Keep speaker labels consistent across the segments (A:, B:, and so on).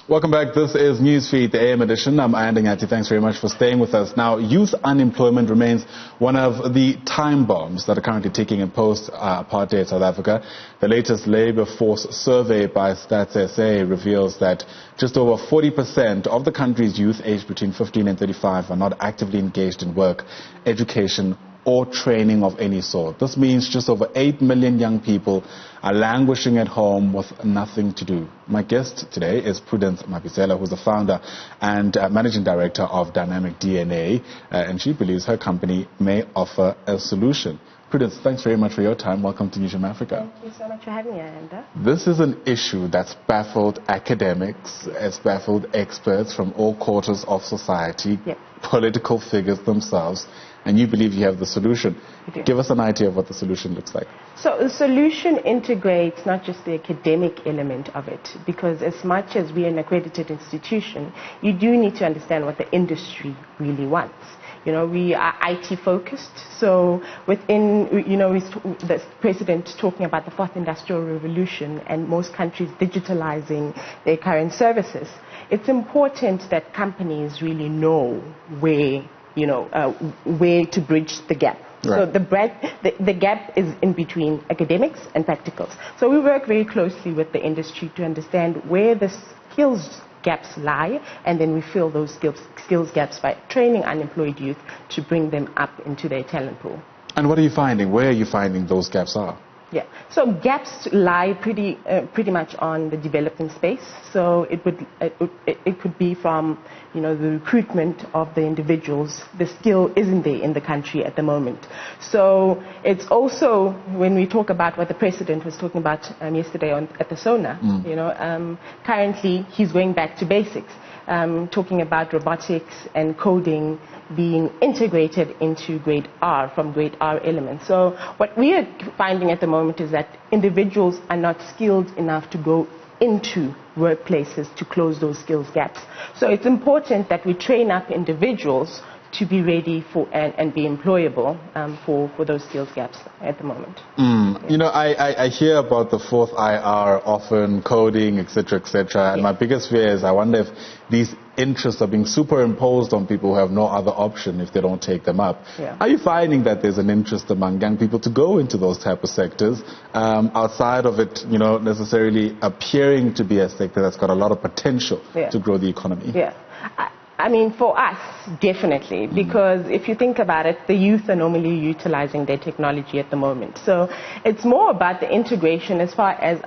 A: Welcome back. This is Newsfeed, the AM edition. I'm Ayanda, Nyathi. Thanks very much for staying with us. Now, youth unemployment remains one of the time bombs that are currently ticking in post-apartheid South Africa. The latest labor force survey by Stats SA reveals that just over 40% of the country's youth aged between 15 and 35 are not actively engaged in work, education, or training of any sort. This means just over 8 million young people are languishing at home with nothing to do. My guest today is Prudence Mabitsela, who's the founder and managing director of Dynamic DNA, and she believes her company may offer a solution. Prudence, thanks very much for your time. Welcome to Newsroom Africa.
B: Thank you so much for having me, Ayanda.
A: This is an issue that's baffled academics, it's baffled experts from all quarters of society, political figures themselves, and you believe you have the solution. Give us an idea of what the solution looks like.
B: So the solution integrates not just the academic element of it, because as much as we're an accredited institution, you do need to understand what the industry really wants. You know, we are IT focused, so within, you know, the president talking about the fourth industrial revolution and most countries digitalizing their current services. It's important that companies really know where, you know, where to bridge the gap. Right. So the gap is in between academics and practicals. So we work very closely with the industry to understand where the skills gaps lie, and then we fill those skills gaps by training unemployed youth to bring them up into their talent pool.
A: And what are you finding? Where are you finding those gaps are?
B: Yeah, so gaps lie pretty much on the development space. So it could be from, you know, the recruitment of the individuals. The skill isn't there in the country at the moment. So it's also, when we talk about what the president was talking about yesterday at the SONA, you know, currently he's going back to basics. Talking about robotics and coding being integrated into grade R, from grade R elements. So what we are finding at the moment is that individuals are not skilled enough to go into workplaces to close those skills gaps. So it's important that we train up individuals to be ready for and be employable for those skills gaps at the moment.
A: You know, I hear about the fourth IR, often coding, etc., and my biggest fear is I wonder if these interests are being superimposed on people who have no other option if they don't take them up. Are you finding that there's an interest among young people to go into those type of sectors outside of it, you know, necessarily appearing to be a sector that's got a lot of potential to grow the economy?
B: I mean, for us, definitely, because if you think about it, the youth are normally utilizing their technology at the moment. So it's more about the integration, as far as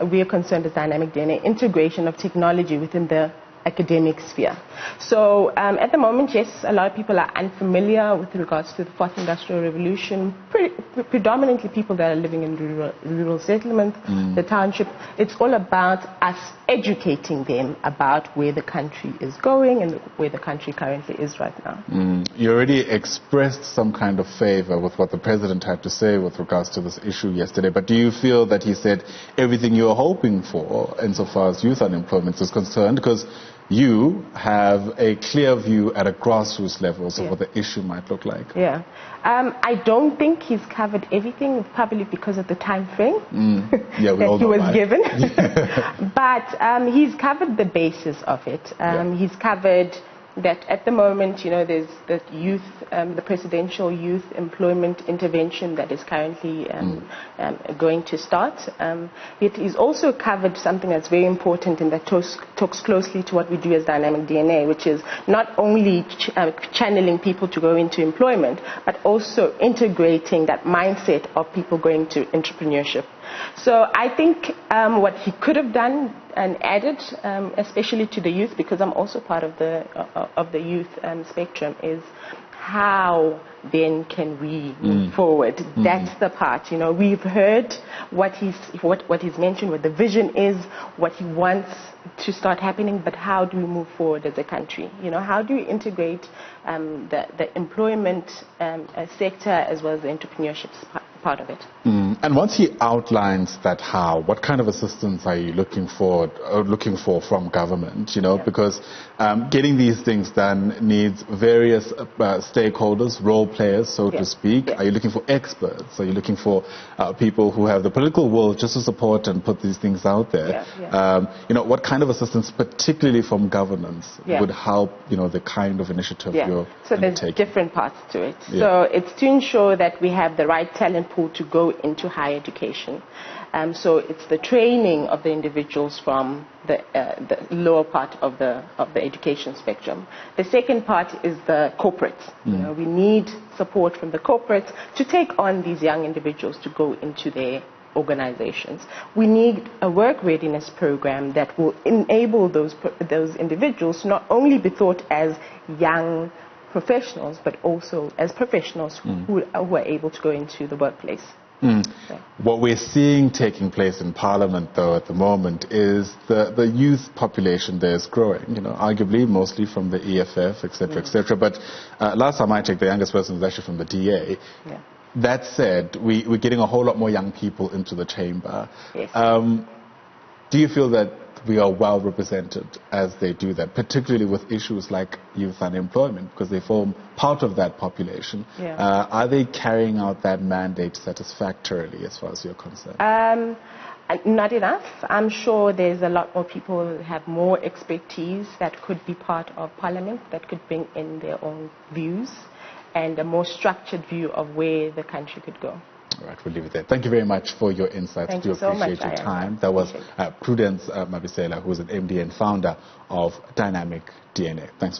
B: we are concerned as Dynamic DNA, integration of technology within the academic sphere. So at the moment, yes, a lot of people are unfamiliar with regards to the fourth industrial revolution, predominantly people that are living in rural settlements, the township. It's all about us educating them about where the country is going and where the country currently is right now.
A: You already expressed some kind of favor with what the president had to say with regards to this issue yesterday, but do you feel that he said everything you were hoping for insofar as youth unemployment is concerned? Because you have a clear view at a grassroots level of what the issue might look like.
B: I don't think he's covered everything, probably because of the time frame that
A: he
B: was given. But he's covered the basis of it. He's covered that at the moment, you know, there's the youth, the presidential youth employment intervention that is currently going to start. It is also covered something that's very important and that talks closely to what we do as Dynamic DNA, which is not only channeling people to go into employment, but also integrating that mindset of people going to entrepreneurship. So I think what he could have done and added, especially to the youth, because I'm also part of the youth spectrum, is how then can we move forward? That's the part. You know, we've heard what he's mentioned, what the vision is, what he wants to start happening, but how do we move forward as a country? You know, how do we integrate the employment sector as well as the entrepreneurship part of it.
A: And once he outlines that how, what kind of assistance are you looking for from government? Because getting these things done needs various stakeholders, role players, so to speak. Are you looking for experts? Are you looking for people who have the political will just to support and put these things out there? What kind of assistance, particularly from governance, would help the kind of initiative you're
B: So there's different parts to it. So it's to ensure that we have the right talent pool to go into higher education. So it's the training of the individuals from the lower part of the education spectrum. The second part is the corporates. We need support from the corporates to take on these young individuals to go into their organizations. We need a work readiness program that will enable those individuals to not only be thought as young professionals, but also as professionals who are able to go into the workplace.
A: What we're seeing taking place in Parliament, though, at the moment is the youth population there is growing, arguably mostly from the EFF, etc., etc. But last time I checked, the youngest person was actually from the DA. That said, we're getting a whole lot more young people into the chamber. Do you feel that we are well represented as they do that, particularly with issues like youth unemployment, because they form part of that population? Are they carrying out that mandate satisfactorily as far as you're concerned?
B: Not enough. I'm sure there's a lot more people who have more expertise that could be part of Parliament, that could bring in their own views and a more structured view of where the country could go.
A: All right, we'll leave it there. Thank you very much for your insights.
B: Thank you so much,
A: appreciate your time. That was Prudence Mabitsela, who is an MD and founder of Dynamic DNA. Thanks.